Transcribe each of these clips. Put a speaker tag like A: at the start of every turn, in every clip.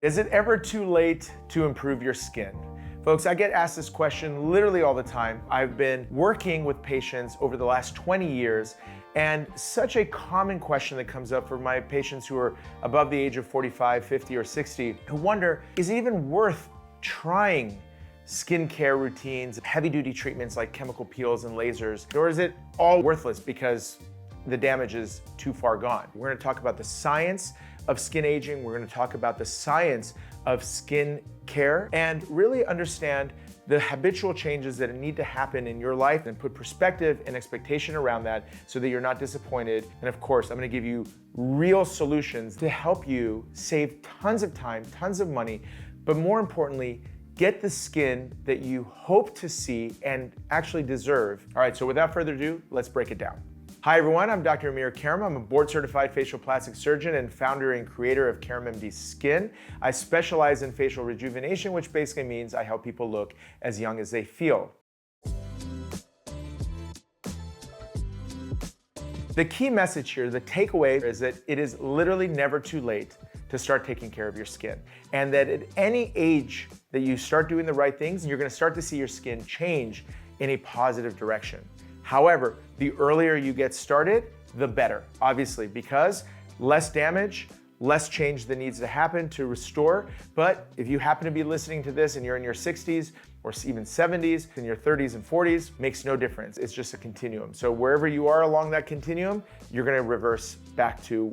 A: Is it ever too late to improve your skin? Folks, I get asked this question literally all the time. I've been working with patients over the last 20 years, and such a common question that comes up for my patients who are above the age of 45, 50, or 60, who wonder, is it even worth trying skincare routines, heavy-duty treatments like chemical peels and lasers, or is it all worthless because the damage is too far gone? We're gonna talk about the science of skin aging. We're gonna talk about the science of skin care and really understand the habitual changes that need to happen in your life and put perspective and expectation around that so that you're not disappointed. And of course, I'm gonna give you real solutions to help you save tons of time, tons of money, but more importantly, get the skin that you hope to see and actually deserve. All right, so without further ado, let's break it down. Hi everyone, I'm Dr. Amir Karam. I'm a board-certified facial plastic surgeon and founder and creator of KaramMD Skin. I specialize in facial rejuvenation, which basically means I help people look as young as they feel. The key message here, the takeaway, is that it is literally never too late to start taking care of your skin. And that at any age that you start doing the right things, you're gonna start to see your skin change in a positive direction. However, the earlier you get started, the better, obviously, because less damage, less change that needs to happen to restore. But if you happen to be listening to this and you're in your 60s or even 70s, in your 30s and 40s, makes no difference. It's just a continuum. So wherever you are along that continuum, you're gonna reverse back to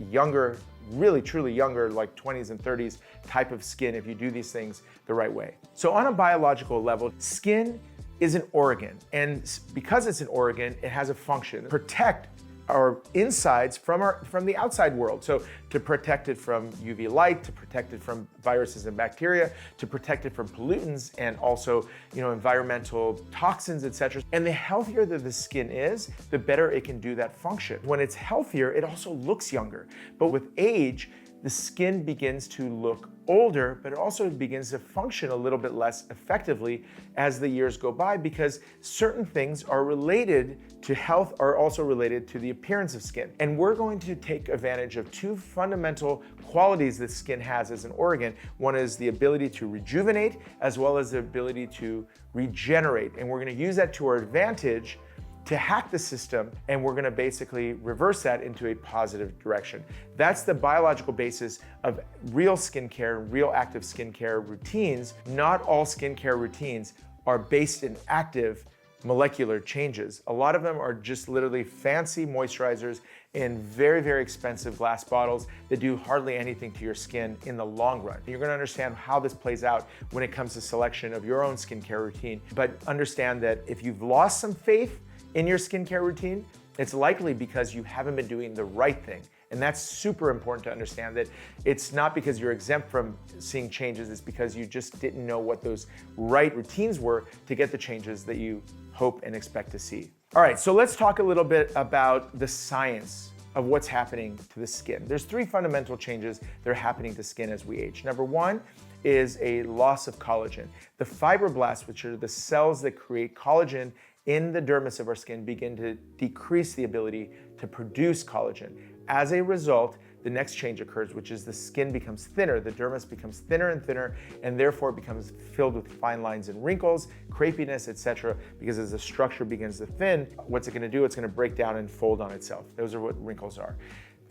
A: younger, really truly younger, like 20s and 30s type of skin if you do these things the right way. So on a biological level, skin is an organ, and because it's an organ, it has a function: protect our insides from the outside world. So to protect it from UV light, to protect it from viruses and bacteria, to protect it from pollutants and also, environmental toxins, etc. And the healthier that the skin is, the better it can do that function. When it's healthier, it also looks younger. But with age, the skin begins to look older, but it also begins to function a little bit less effectively as the years go by, because certain things are related to health, are also related to the appearance of skin. And we're going to take advantage of two fundamental qualities that skin has as an organ. One is the ability to rejuvenate, as well as the ability to regenerate. And we're gonna use that to our advantage to hack the system, and we're gonna basically reverse that into a positive direction. That's the biological basis of real skincare, real active skincare routines. Not all skincare routines are based in active molecular changes. A lot of them are just literally fancy moisturizers in very, very expensive glass bottles that do hardly anything to your skin in the long run. You're gonna understand how this plays out when it comes to selection of your own skincare routine. But understand that if you've lost some faith in your skincare routine, it's likely because you haven't been doing the right thing. And that's super important to understand, that it's not because you're exempt from seeing changes, it's because you just didn't know what those right routines were to get the changes that you hope and expect to see. All right, so let's talk a little bit about the science of what's happening to the skin. There's three fundamental changes that are happening to skin as we age. Number one is a loss of collagen. The fibroblasts, which are the cells that create collagen in the dermis of our skin, begin to decrease the ability to produce collagen. As a result, the next change occurs, which is the skin becomes thinner, the dermis becomes thinner and thinner, and therefore becomes filled with fine lines and wrinkles, crepiness, etc. Because as the structure begins to thin, what's it gonna do? It's gonna break down and fold on itself. Those are what wrinkles are.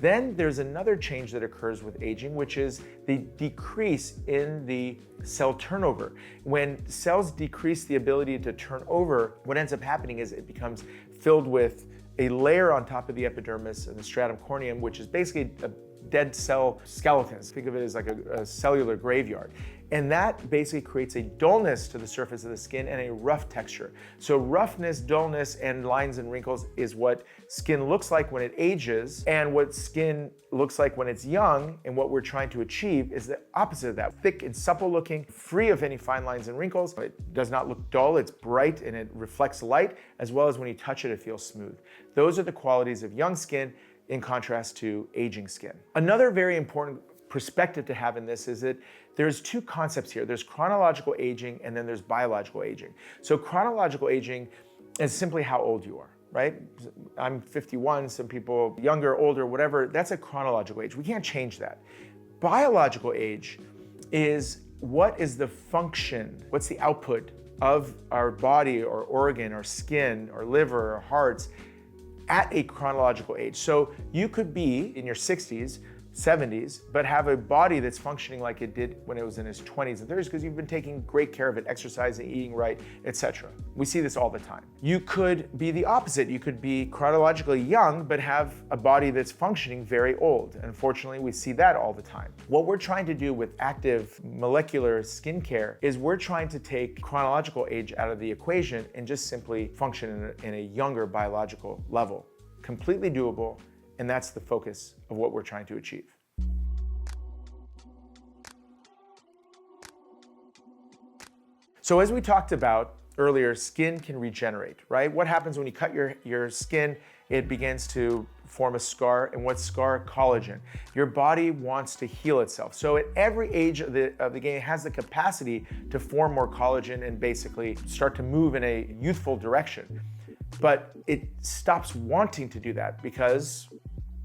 A: Then there's another change that occurs with aging, which is the decrease in the cell turnover. When cells decrease the ability to turn over, what ends up happening is it becomes filled with a layer on top of the epidermis and the stratum corneum, which is basically a dead cell skeletons. Think of it as like a cellular graveyard. And that basically creates a dullness to the surface of the skin and a rough texture. So roughness, dullness, and lines and wrinkles is what skin looks like when it ages, and what skin looks like when it's young. And what we're trying to achieve is the opposite of that. Thick and supple looking, free of any fine lines and wrinkles. It does not look dull, it's bright and it reflects light, as well as when you touch it, it feels smooth. Those are the qualities of young skin in contrast to aging skin. Another very important perspective to have in this is that there's two concepts here. There's chronological aging and then there's biological aging. So chronological aging is simply how old you are, right? I'm 51, some people younger, older, whatever, that's a chronological age. We can't change that. Biological age is what is the function, what's the output of our body or organ or skin or liver or hearts at a chronological age. So you could be in your 60s, 70s, but have a body that's functioning like it did when it was in its 20s and 30s because you've been taking great care of it, exercising, eating right, etc. We see this all the time. You could be the opposite. You could be chronologically young, but have a body that's functioning very old. Unfortunately, we see that all the time. What we're trying to do with active molecular skincare is we're trying to take chronological age out of the equation and just simply function in a younger biological level. Completely doable. And that's the focus of what we're trying to achieve. So as we talked about earlier, skin can regenerate, right? What happens when you cut your skin? It begins to form a scar. And what's scar? Collagen. Your body wants to heal itself. So at every age of the game, it has the capacity to form more collagen and basically start to move in a youthful direction. But it stops wanting to do that because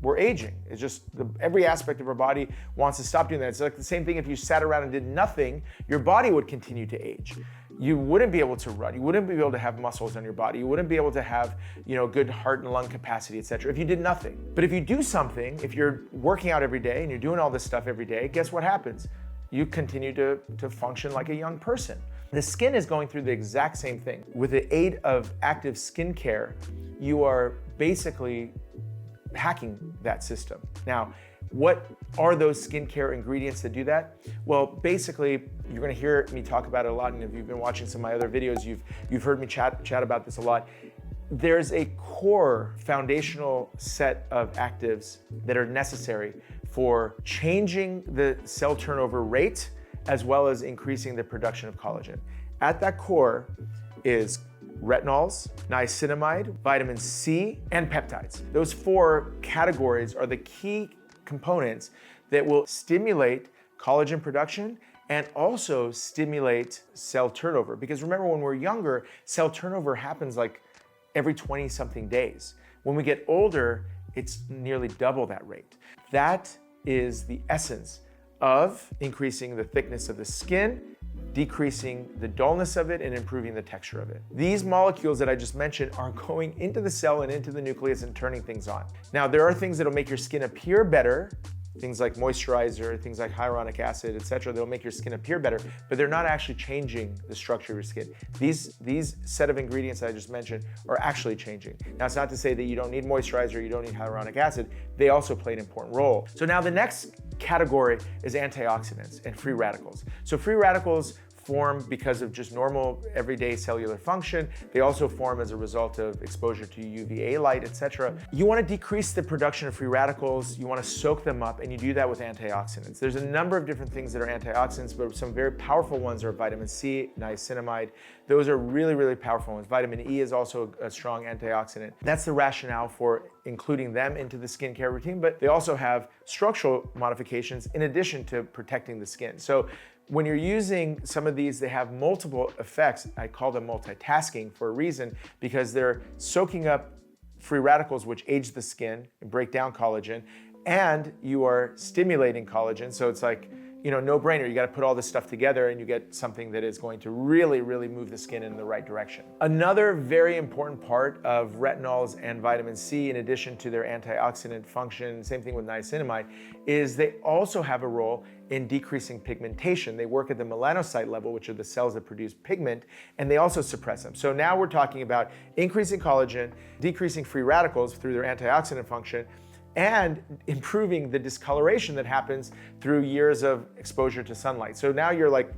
A: we're aging. It's just every aspect of our body wants to stop doing that. It's like the same thing if you sat around and did nothing, your body would continue to age. You wouldn't be able to run. You wouldn't be able to have muscles on your body. You wouldn't be able to have, good heart and lung capacity, etc. if you did nothing. But if you do something, if you're working out every day and you're doing all this stuff every day, guess what happens? You continue to function like a young person. The skin is going through the exact same thing. With the aid of active skincare, you are basically hacking that system. Now, what are those skincare ingredients that do that? Well, basically, you're gonna hear me talk about it a lot, and if you've been watching some of my other videos, you've heard me chat about this a lot. There's a core foundational set of actives that are necessary for changing the cell turnover rate as well as increasing the production of collagen. At that core is retinols, niacinamide, vitamin C, and peptides. Those four categories are the key components that will stimulate collagen production and also stimulate cell turnover. Because remember, when we're younger, cell turnover happens like every 20-something days. When we get older, it's nearly double that rate. That is the essence of increasing the thickness of the skin, decreasing the dullness of it, and improving the texture of it. These molecules that I just mentioned are going into the cell and into the nucleus and turning things on. Now, there are things that'll make your skin appear better, things like moisturizer, things like hyaluronic acid, etc. That'll make your skin appear better, but they're not actually changing the structure of your skin. These set of ingredients that I just mentioned are actually changing. Now, it's not to say that you don't need moisturizer, you don't need hyaluronic acid. They also play an important role. So now the next category is antioxidants and free radicals. So free radicals form because of just normal everyday cellular function. They also form as a result of exposure to UVA light, etc. You want to decrease the production of free radicals, you want to soak them up, and you do that with antioxidants. There's a number of different things that are antioxidants, but some very powerful ones are vitamin C, niacinamide. Those are really, really powerful ones. Vitamin E is also a strong antioxidant. That's the rationale for including them into the skincare routine, but they also have structural modifications in addition to protecting the skin. So when you're using some of these, they have multiple effects. I call them multitasking for a reason, because they're soaking up free radicals, which age the skin and break down collagen, and you are stimulating collagen. So it's like, no brainer. You got to put all this stuff together and you get something that is going to really, really move the skin in the right direction. Another very important part of retinols and vitamin C, in addition to their antioxidant function, same thing with niacinamide, is they also have a role in decreasing pigmentation. They work at the melanocyte level, which are the cells that produce pigment, and they also suppress them. So now we're talking about increasing collagen, decreasing free radicals through their antioxidant function, and improving the discoloration that happens through years of exposure to sunlight. So now you're like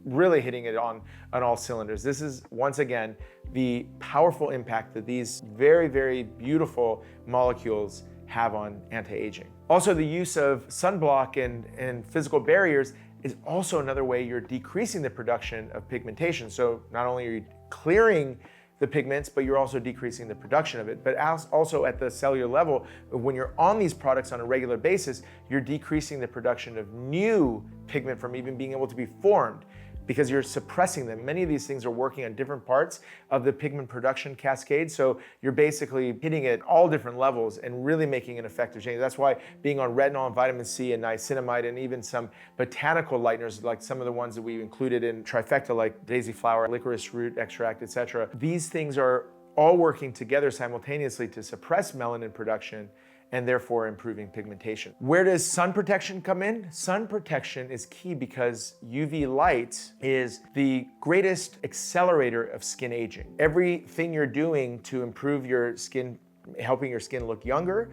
A: really hitting it on all cylinders. This is, once again, the powerful impact that these very, very beautiful molecules have on anti-aging. Also, the use of sunblock and physical barriers is also another way you're decreasing the production of pigmentation. So not only are you clearing the pigments, but you're also decreasing the production of it. But also at the cellular level, when you're on these products on a regular basis, you're decreasing the production of new pigment from even being able to be formed, because you're suppressing them. Many of these things are working on different parts of the pigment production cascade. So you're basically hitting it all different levels and really making an effective change. That's why being on retinol and vitamin C and niacinamide and even some botanical lighteners, like some of the ones that we included in trifecta, like daisy flower, licorice root extract, etc. These things are all working together simultaneously to suppress melanin production and therefore improving pigmentation. Where does sun protection come in? Sun protection is key because UV light is the greatest accelerator of skin aging. Everything you're doing to improve your skin, helping your skin look younger,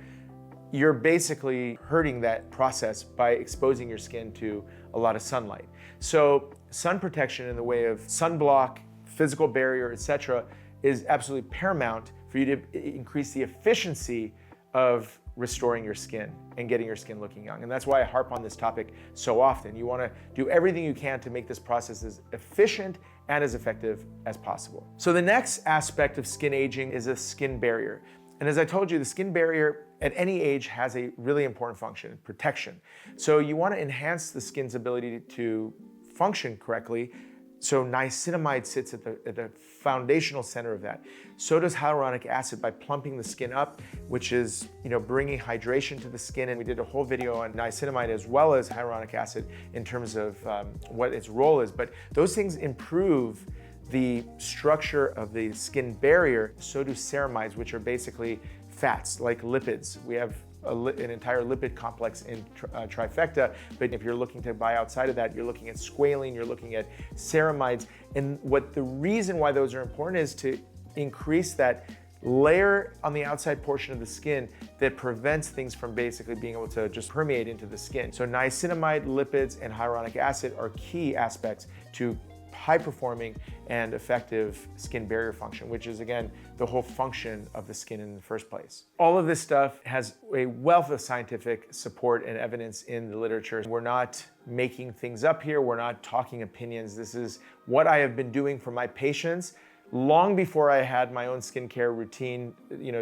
A: you're basically hurting that process by exposing your skin to a lot of sunlight. So sun protection in the way of sunblock, physical barrier, etc., is absolutely paramount for you to increase the efficiency of restoring your skin and getting your skin looking young. And that's why I harp on this topic so often. You want to do everything you can to make this process as efficient and as effective as possible. So the next aspect of skin aging is a skin barrier. And as I told you, the skin barrier at any age has a really important function, protection. So you want to enhance the skin's ability to function correctly. So niacinamide sits at the foundational center of that. So does hyaluronic acid by plumping the skin up, which is bringing hydration to the skin. And we did a whole video on niacinamide as well as hyaluronic acid in terms of what its role is. But those things improve the structure of the skin barrier. So do ceramides, which are basically fats like lipids. We have an entire lipid complex in trifecta, but if you're looking to buy outside of that, you're looking at squalene, you're looking at ceramides. And the reason why those are important is to increase that layer on the outside portion of the skin that prevents things from basically being able to just permeate into the skin. So niacinamide, lipids, and hyaluronic acid are key aspects to high-performing and effective skin barrier function, which is, again, the whole function of the skin in the first place. All of this stuff has a wealth of scientific support and evidence in the literature. We're not making things up here. We're not talking opinions. This is what I have been doing for my patients long before I had my own skincare routine,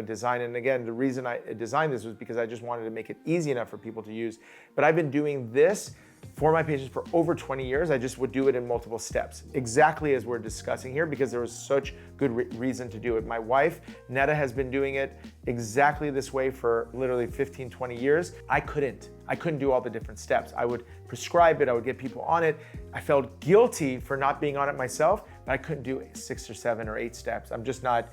A: design. And again, the reason I designed this was because I just wanted to make it easy enough for people to use. But I've been doing this for my patients for over 20 years. I just would do it in multiple steps, exactly as we're discussing here, because there was such good reason to do it. My wife, Netta, has been doing it exactly this way for literally 15, 20 years. I couldn't do all the different steps. I would prescribe it, I would get people on it. I felt guilty for not being on it myself, but I couldn't do 6 or 7 or 8 steps. I'm just not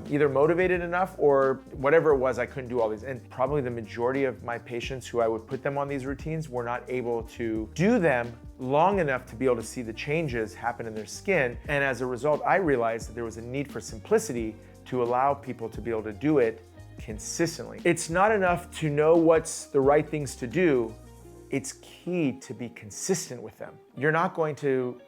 A: either motivated enough or whatever it was, I couldn't do all these. And probably the majority of my patients who I would put them on these routines were not able to do them long enough to be able to see the changes happen in their skin. And as a result, I realized that there was a need for simplicity to allow people to be able to do it consistently. It's not enough to know what's the right things to do. It's key to be consistent with them. You're not going to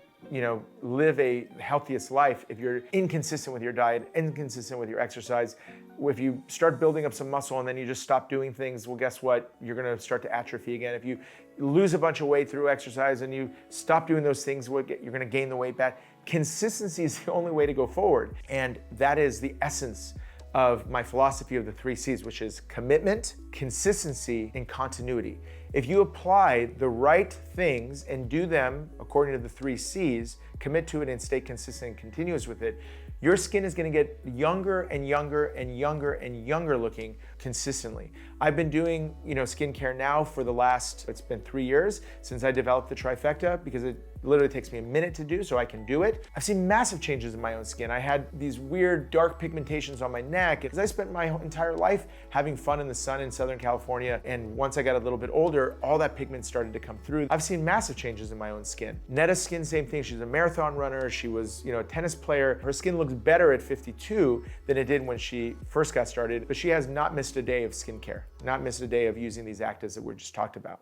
A: live a healthiest life if you're inconsistent with your diet, inconsistent with your exercise. If you start building up some muscle and then you just stop doing things, well, guess what? You're gonna start to atrophy again. If you lose a bunch of weight through exercise and you stop doing those things, you're gonna gain the weight back. Consistency is the only way to go forward. And that is the essence of my philosophy of the 3 C's, which is commitment, consistency, and continuity. If you apply the right things and do them according to the 3 C's, commit to it and stay consistent and continuous with it, your skin is gonna get younger and younger and younger and younger looking consistently. I've been doing skincare now for it's been 3 years since I developed the trifecta, because it literally takes me a minute to do, so I can do it. I've seen massive changes in my own skin. I had these weird dark pigmentations on my neck because I spent my entire life having fun in the sun in Southern California. And once I got a little bit older, all that pigment started to come through. I've seen massive changes in my own skin. Netta's skin, same thing. She's a marathon runner. She was, a tennis player. Her skin looks better at 52 than it did when she first got started, but she has not missed a day of skincare, not missed a day of using these actives that we just talked about.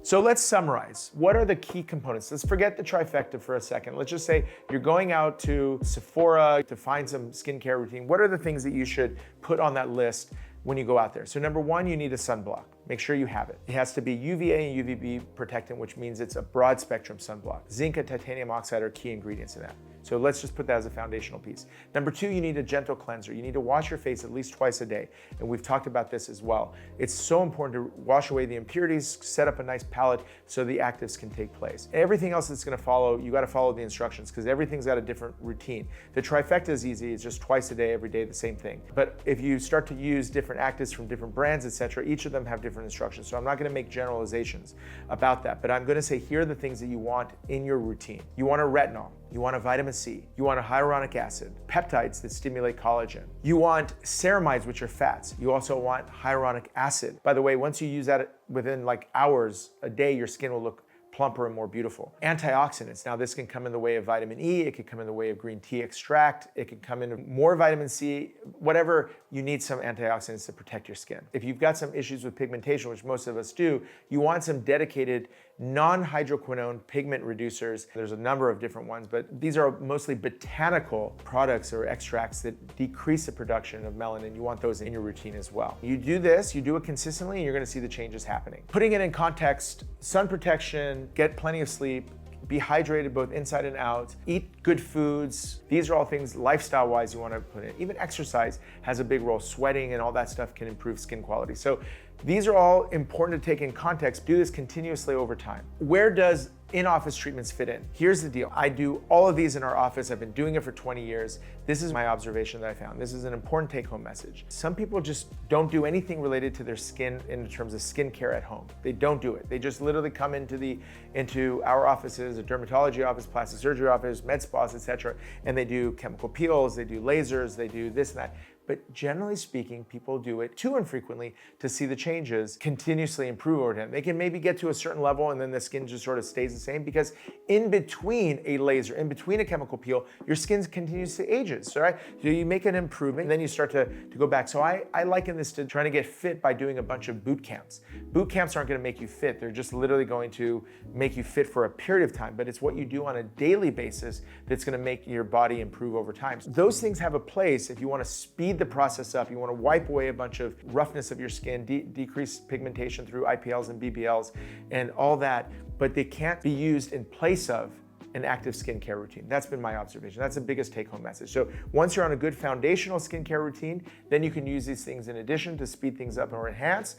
A: So let's summarize. What are the key components? Let's forget the trifecta for a second. Let's just say you're going out to Sephora to find some skincare routine. What are the things that you should put on that list when you go out there? So number 1, you need a sunblock. make sure you have it. It has to be UVA and UVB protectant, which means it's a broad spectrum sunblock. Zinc and titanium oxide are key ingredients in that. So let's just put that as a foundational piece. Number two, you need a gentle cleanser. You need to wash your face at least twice a day. And we've talked about this as well. It's so important to wash away the impurities, set up a nice palette so the actives can take place. Everything else that's gonna follow, you gotta follow the instructions because everything's got a different routine. The trifecta is easy, it's just twice a day, every day, the same thing. But if you start to use different actives from different brands, etc., each of them have different instructions. So I'm not gonna make generalizations about that, but I'm gonna say here are the things that you want in your routine. You want a retinol. You want a vitamin C. You want a hyaluronic acid, peptides that stimulate collagen. You want ceramides, which are fats. You also want hyaluronic acid. By the way, once you use that within like hours a day, your skin will look plumper and more beautiful. Antioxidants. Now this can come in the way of vitamin E, it could come in the way of green tea extract, it could come in more vitamin C, whatever, you need some antioxidants to protect your skin. If you've got some issues with pigmentation, which most of us do, you want some dedicated non-hydroquinone pigment reducers. There's a number of different ones, but these are mostly botanical products or extracts that decrease the production of melanin. You want those in your routine as well. You do this, you do it consistently, and you're gonna see the changes happening. Putting it in context, sun protection, get plenty of sleep, be hydrated both inside and out, eat good foods. These are all things lifestyle-wise you wanna put in. Even exercise has a big role. Sweating and all that stuff can improve skin quality. So these are all important to take in context. Do this continuously over time. Where does in-office treatments fit in? Here's the deal. I do all of these in our office. I've been doing it for 20 years. This is my observation that I found. This is an important take-home message. Some people just don't do anything related to their skin in terms of skincare at home. They don't do it. They just literally come into our offices, a dermatology office, plastic surgery office, med spas, etc., and they do chemical peels, they do lasers, they do this and that. But generally speaking, people do it too infrequently to see the changes continuously improve over time. They can maybe get to a certain level and then the skin just sort of stays the same because in between a laser, in between a chemical peel, your skin continues to ages, all right? So you make an improvement and then you start to go back. So I liken this to trying to get fit by doing a bunch of boot camps. Boot camps aren't gonna make you fit. They're just literally going to make you fit for a period of time, but it's what you do on a daily basis that's gonna make your body improve over time. So those things have a place if you wanna speed the process up, you want to wipe away a bunch of roughness of your skin, decrease pigmentation through IPLs and BBLs and all that, but they can't be used in place of an active skincare routine. That's been my observation. That's the biggest take-home message. So once you're on a good foundational skincare routine, then you can use these things in addition to speed things up or enhance,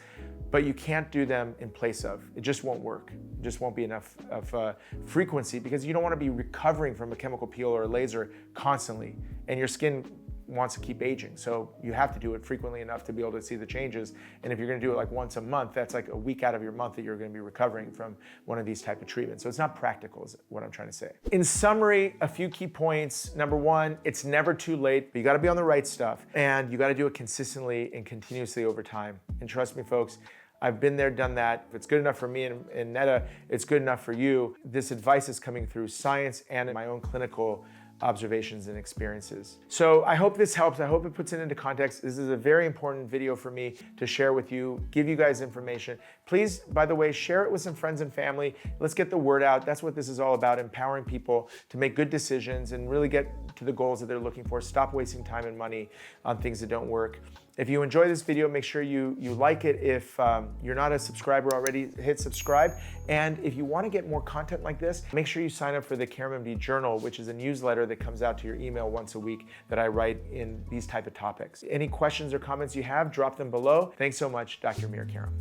A: but you can't do them in place of. It just won't work. It just won't be enough of frequency because you don't want to be recovering from a chemical peel or a laser constantly, and your skin wants to keep aging. So you have to do it frequently enough to be able to see the changes. And if you're gonna do it like once a month, that's like a week out of your month that you're gonna be recovering from one of these type of treatments. So it's not practical is what I'm trying to say. In summary, a few key points. Number one, it's never too late, but you gotta be on the right stuff. And you gotta do it consistently and continuously over time. And trust me, folks, I've been there, done that. If it's good enough for me and Netta, it's good enough for you. This advice is coming through science and in my own clinical observations and experiences. So I hope this helps. I hope it puts it into context. This is a very important video for me to share with you, give you guys information. Please, by the way, share it with some friends and family. Let's get the word out. That's what this is all about, empowering people to make good decisions and really get to the goals that they're looking for. Stop wasting time and money on things that don't work. If you enjoy this video, make sure you like it. If you're not a subscriber already, hit subscribe. And if you want to get more content like this, make sure you sign up for the KaramMD Journal, which is a newsletter that comes out to your email once a week that I write in these type of topics. Any questions or comments you have, drop them below. Thanks so much, Dr. Amir Karam.